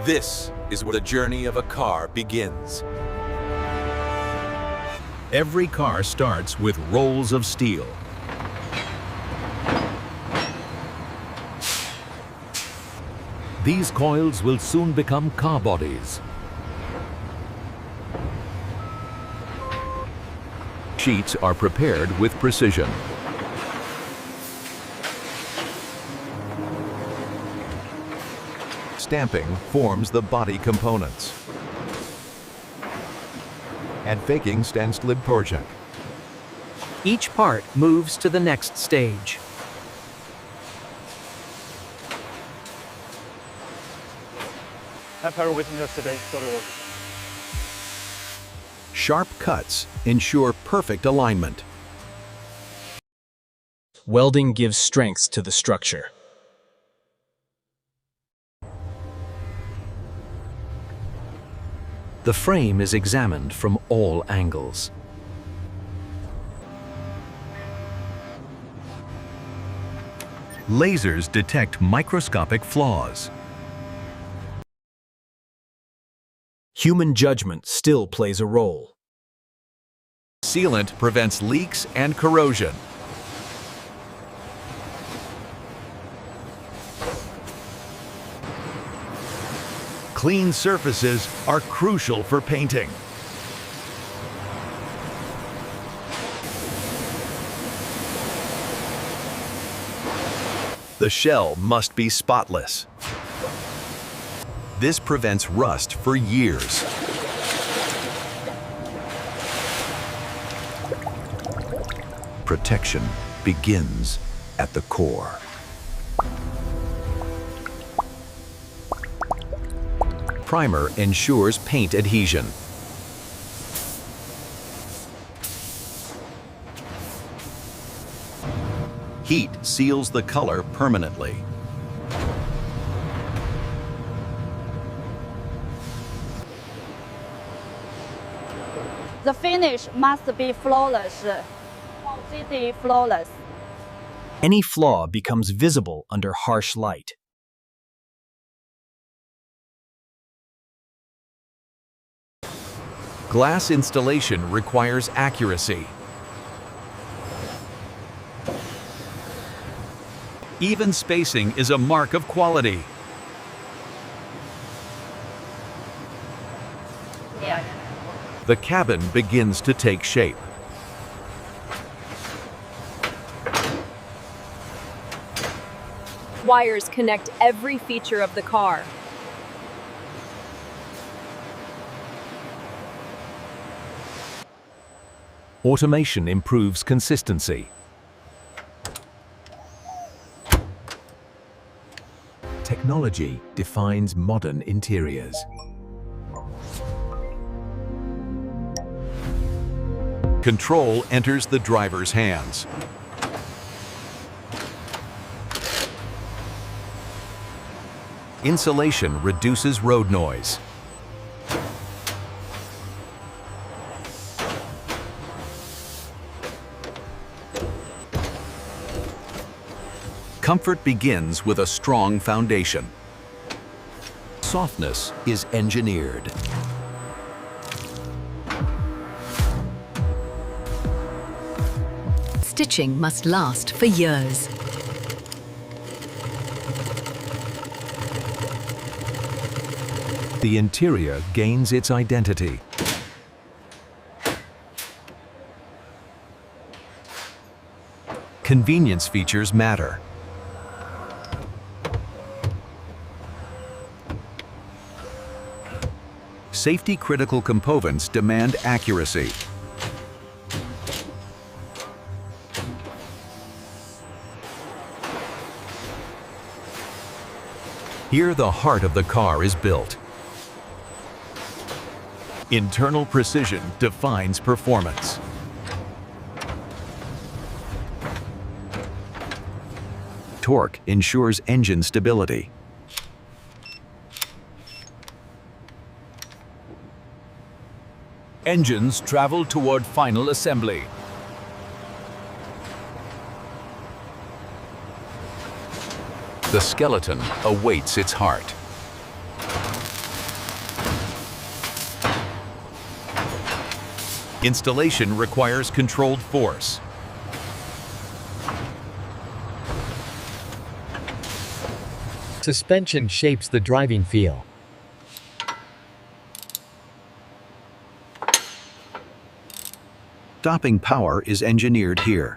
This is where the journey of a car begins. Every car starts with rolls of steel. These coils will soon become car bodies. Sheets are prepared with precision. Stamping forms the body components. And faking stands lib project. Each part moves to the next stage. Sharp cuts ensure perfect alignment. Welding gives strength to the structure. The frame is examined from all angles. Lasers detect microscopic flaws. Human judgment still plays a role. Sealant prevents leaks and corrosion. Clean surfaces are crucial for painting. The shell must be spotless. This prevents rust for years. Protection begins at the core. Primer ensures paint adhesion. Heat seals the color permanently. The finish must be flawless, completely flawless. Any flaw becomes visible under harsh light. Glass installation requires accuracy. Even spacing is a mark of quality. The cabin begins to take shape. Wires connect every feature of the car. Automation improves consistency. Technology defines modern interiors. Control enters the driver's hands. Insulation reduces road noise. Comfort begins with a strong foundation. Softness is engineered. Stitching must last for years. The interior gains its identity. Convenience features matter. Safety-critical components demand accuracy. Here, the heart of the car is built. Internal precision defines performance. Torque ensures engine stability. Engines travel toward final assembly. The skeleton awaits its heart. Installation requires controlled force. Suspension shapes the driving feel. Stopping power is engineered here.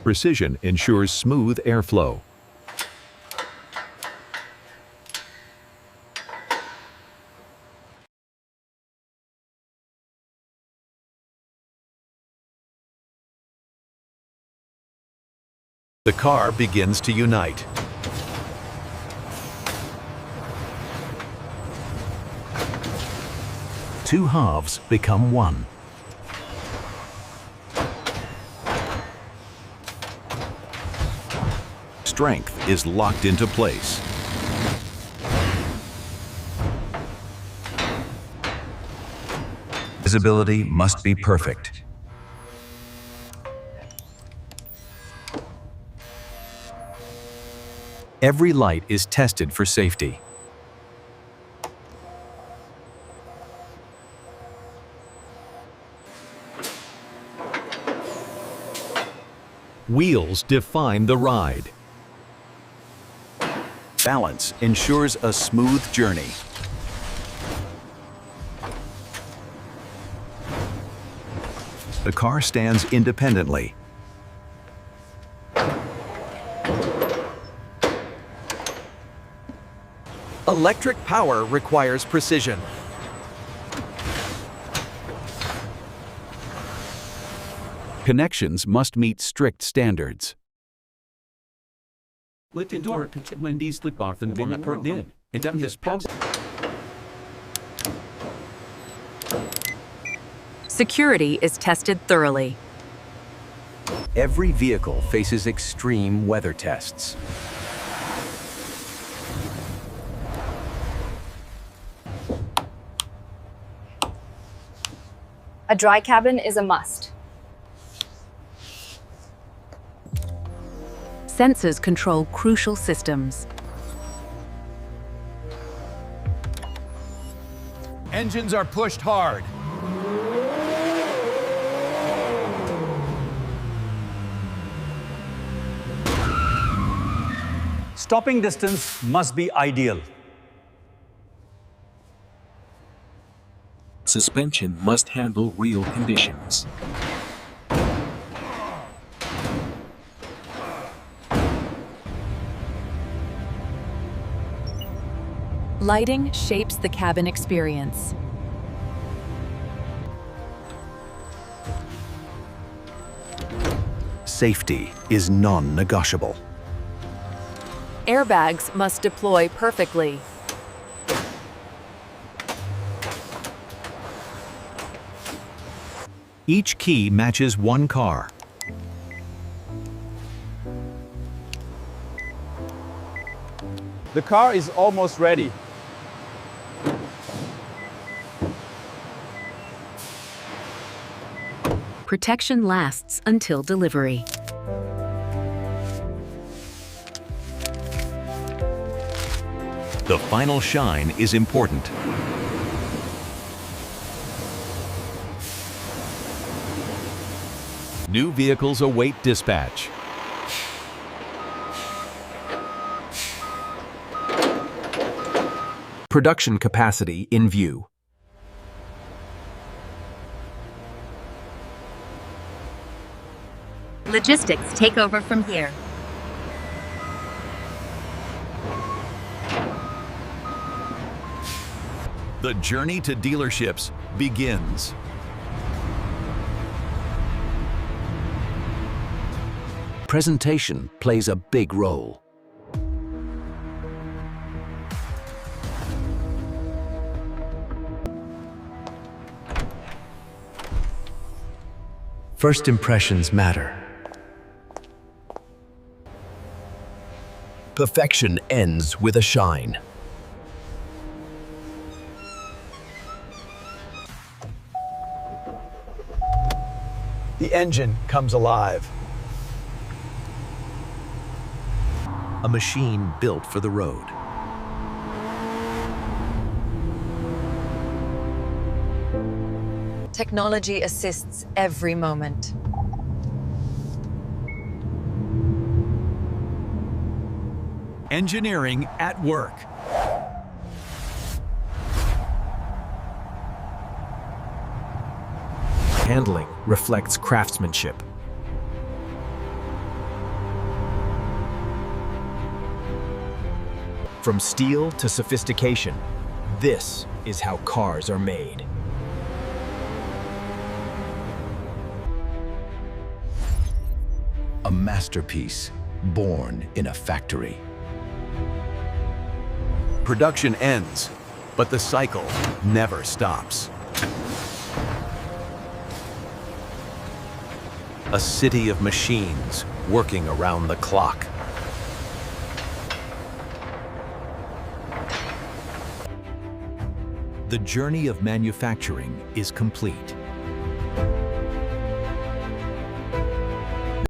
Precision ensures smooth airflow. The car begins to unite. Two halves become one. Strength is locked into place. Visibility must be perfect. Every light is tested for safety. Wheels define the ride. Balance ensures a smooth journey. The car stands independently. Electric power requires precision. Connections must meet strict standards. Security is tested thoroughly. Every vehicle faces extreme weather tests. A dry cabin is a must. Sensors control crucial systems. Engines are pushed hard. Stopping distance must be ideal. Suspension must handle real conditions. Lighting shapes the cabin experience. Safety is non-negotiable. Airbags must deploy perfectly. Each key matches one car. The car is almost ready. Protection lasts until delivery. The final shine is important. New vehicles await dispatch. Production capacity in view. Logistics take over from here. The journey to dealerships begins. Presentation plays a big role. First impressions matter. Perfection ends with a shine. The engine comes alive. A machine built for the road. Technology assists every moment. Engineering at work. Handling reflects craftsmanship. From steel to sophistication, this is how cars are made. A masterpiece born in a factory. Production ends, but the cycle never stops. A city of machines working around the clock. The journey of manufacturing is complete.